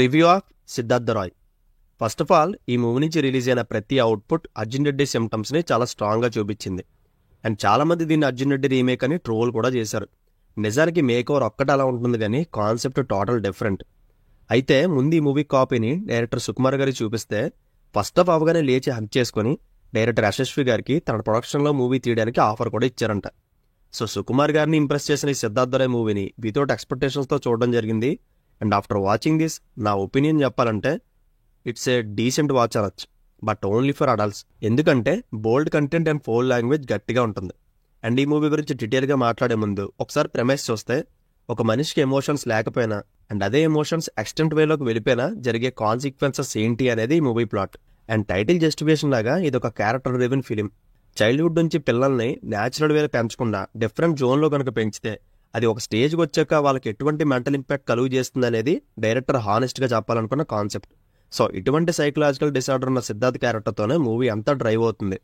Review of Siddhartha Roy. First of all ఈ movie నుంచి release అయిన ప్రతి అవుట్పుట్ అర్జున్ రెడ్డి సిమ్టమ్స్ని చాలా స్ట్రాంగ్గా చూపించింది. అండ్ చాలామంది దీన్ని అర్జున్ రెడ్డి రీమేక్ అని ట్రోల్ కూడా చేశారు. నిజానికి మేక్ ఓవర్ ఒక్కటి అలా ఉంటుంది కానీ కాన్సెప్ట్ టోటల్ డిఫరెంట్. అయితే ముందు ఈ మూవీ కాపీని డైరెక్టర్ సుకుమార్ గారికి చూపిస్తే ఫస్ట్ ఆఫ్ అవగానే లేచి హక్ చేసుకుని డైరెక్టర్ యశస్వి గారికి తన ప్రొడక్షన్లో మూవీ తీయడానికి ఆఫర్ కూడా ఇచ్చారంట. సో సుకుమార్ గారిని ఇంప్రెస్ చేసిన ఈ సిద్ధార్థ రాయ్ మూవీని వితౌట్ ఎక్స్పెక్టేషన్స్తో చూడడం జరిగింది. అండ్ ఆఫ్టర్ వాచింగ్ దిస్ నా ఒపీనియన్ చెప్పాలంటే ఇట్స్ ఏ డీసెంట్ వాచ్ అనొచ్చు, బట్ ఓన్లీ ఫర్ అడల్ట్స్. ఎందుకంటే bold content and foul language గట్టిగా ఉంటుంది. అండ్ ఈ మూవీ గురించి డీటెయిల్గా మాట్లాడే ముందు ఒకసారి ప్రెమైస్ చూస్తే ఒక మనిషికి ఎమోషన్స్ లేకపోయినా అండ్ అదే ఎమోషన్స్ ఎక్స్టెంట్ వేలోకి వెళ్ళిపోయినా జరిగే కాన్సిక్వెన్సెస్ ఏంటి అనేది ఈ movie plot. And title justification లాగా ఇది ఒక క్యారెక్టర్ డ్రివెన్ ఫిలిం. చైల్డ్హుడ్ నుంచి పిల్లల్ని న్యాచురల్ వేలో పెంచకుండా డిఫరెంట్ జోన్లో కనుక పెంచితే అది ఒక స్టేజ్కి వచ్చాక వాళ్ళకి ఎటువంటి మెంటల్ ఇంపాక్ట్ కలుగు చేస్తుంది అనేది డైరెక్టర్ హానెస్ట్గా చెప్పాలనుకున్న కాన్సెప్ట్. సో ఇటువంటి సైకలాజికల్ డిసార్డర్ ఉన్న సిద్ధార్థ్ క్యారెక్టర్తోనే మూవీ అంతా డ్రైవ్ అవుతుంది.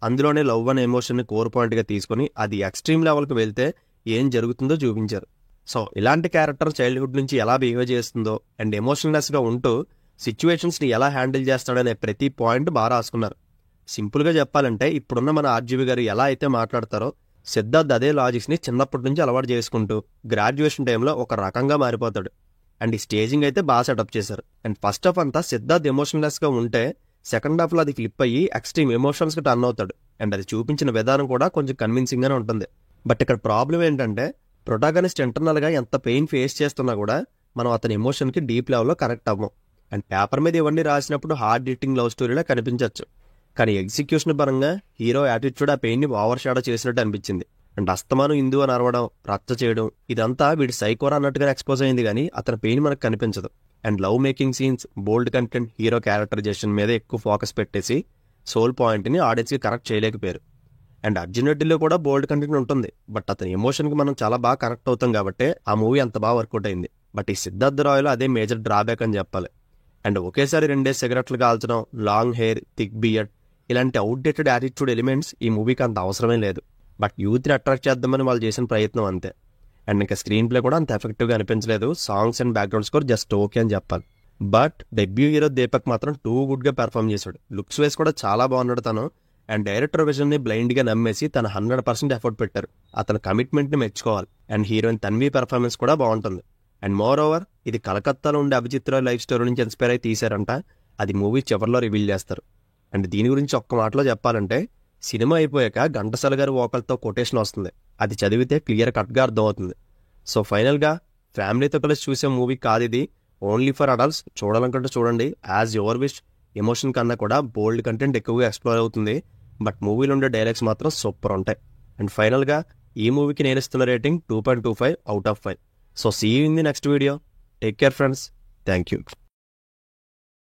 అందులోనే లవ్ అనే ఎమోషన్ని కోర్ పాయింట్గా తీసుకుని అది ఎక్స్ట్రీమ్ లెవెల్కి వెళ్తే ఏం జరుగుతుందో చూపించారు. సో ఇలాంటి క్యారెక్టర్ చైల్డ్హుడ్ నుంచి ఎలా బిహేవ్ చేస్తుందో అండ్ ఎమోషనల్నెస్గా ఉంటూ సిచ్యువేషన్స్ని ఎలా హ్యాండిల్ చేస్తాడనే ప్రతి పాయింట్ బాగా రాసుకున్నారు. సింపుల్గా చెప్పాలంటే ఇప్పుడున్న మన ఆర్జీవి గారు ఎలా అయితే మాట్లాడతారో సిద్ధార్థ్ అదే లాజిక్స్ని చిన్నప్పటి నుంచి అలవాటు చేసుకుంటూ గ్రాడ్యుయేషన్ టైంలో ఒక రకంగా మారిపోతాడు. అండ్ ఈ స్టేజింగ్ అయితే బాగా సెటప్ చేశారు. అండ్ ఫస్ట్ హాఫ్ అంతా సిద్ధార్థ్ ఎమోషనలెస్గా ఉంటే సెకండ్ హాఫ్లో అది ఫ్లిప్ అయ్యి ఎక్స్ట్రీమ్ ఎమోషన్స్కి టర్న్ అవుతాడు. అండ్ అది చూపించిన విధానం కూడా కొంచెం కన్విన్సింగ్గానే ఉంటుంది. బట్ ఇక్కడ ప్రాబ్లం ఏంటంటే ప్రొటాగనిస్ట్ ఇంటర్నల్గా ఎంత పెయిన్ ఫేస్ చేస్తున్నా కూడా మనం అతని ఎమోషన్కి డీప్ లెవెల్లో కనెక్ట్ అవ్వం. అండ్ పేపర్ మీద ఇవన్నీ రాసినప్పుడు హార్డ్ హిట్టింగ్ లవ్ స్టోరీలా కనిపించవచ్చు, కానీ ఎగ్జిక్యూషన్ పరంగా హీరో యాటిట్యూడ్ ఆ పెయిన్ని ఓవర్ షాడో చేసినట్టు అనిపించింది. అండ్ అస్తమానం హిందూ అని అరవడం, రచ్చ చేయడం ఇదంతా వీడి సైకోరా అన్నట్టుగా ఎక్స్పోజ్ అయింది, కానీ అతని పెయిన్ మనకు కనిపించదు. And love making scenes, bold content, hero characterisation మీద ఎక్కువ ఫోకస్ పెట్టేసి సోల్ పాయింట్ని ఆడియన్స్కి కనెక్ట్ చేయలేకపోయారు. అండ్ అర్జున్ రెడ్డిలో కూడా బోల్డ్ కంటెంట్ ఉంటుంది, బట్ అతని ఎమోషన్కి మనం చాలా బాగా కనెక్ట్ అవుతాం కాబట్టి ఆ మూవీ అంత బాగా వర్కౌట్ అయింది. బట్ ఈ సిద్ధార్థ రాయ్లో అదే మేజర్ డ్రాబ్యాక్ అని చెప్పాలి. అండ్ ఒకేసారి 2 సిగరెట్లు కాల్చడం, లాంగ్ హెయిర్, థిక్ బియర్డ్ ఇలాంటి అవుట్డేటెడ్ యాటిట్యూడ్ ఎలిమెంట్స్ ఈ మూవీకి అంత అవసరమే లేదు. బట్ యూత్ని అట్రాక్ట్ చేద్దామని వాళ్ళు చేసిన ప్రయత్నం అంతే. అండ్ ఇంకా స్క్రీన్ ప్లే కూడా అంత ఎఫెక్టివ్గా అనిపించలేదు. Songs and background score just okay అని చెప్పాలి. బట్ డెబ్యూ హీరో దీపక్ మాత్రం టూ గుడ్గా పెర్ఫామ్ చేశాడు. లుక్స్ వైస్ కూడా చాలా బాగున్నాడు తను. అండ్ డైరెక్టర్ విజన్ని బ్లైండ్గా నమ్మేసి తన 100% ఎఫర్ట్ పెట్టారు. అతని కమిట్మెంట్ని మెచ్చుకోవాలి. అండ్ హీరోయిన్ తన్వి పెర్ఫార్మెన్స్ కూడా బాగుంటుంది. అండ్ మోర్ ఓవర్ ఇది కలకత్తాలో ఉండే అభిజిత్ రాయ్ లైఫ్ స్టోరీ నుంచి ఇన్స్పైర్ అయి తీశారంట. అది మూవీ చివరిలో రివీల్ చేస్తారు. అండ్ దీని గురించి ఒక్క మాటలో చెప్పాలంటే సినిమా అయిపోయాక ఘంటసాల గారి వోకల్తో కొటేషన్ వస్తుంది. అది చదివితే క్లియర్ కట్గా అర్థమవుతుంది. సో ఫైనల్గా ఫ్యామిలీతో కలిసి చూసే మూవీ కాదు ఇది, ఓన్లీ ఫర్ అడల్ట్స్. చూడాలనుకుంటే చూడండి, యాజ్ యువర్ విష్. ఎమోషన్ కన్నా కూడా బోల్డ్ కంటెంట్ ఎక్కువగా ఎక్స్ప్లోర్ అవుతుంది, బట్ మూవీలో ఉండే డైలాగ్స్ మాత్రం సూపర్ ఉంటాయి. అండ్ ఫైనల్గా ఈ మూవీకి నేను ఇస్తున్న rating 2.25 out of 5. So see you in the next video. Take care friends. Thank you.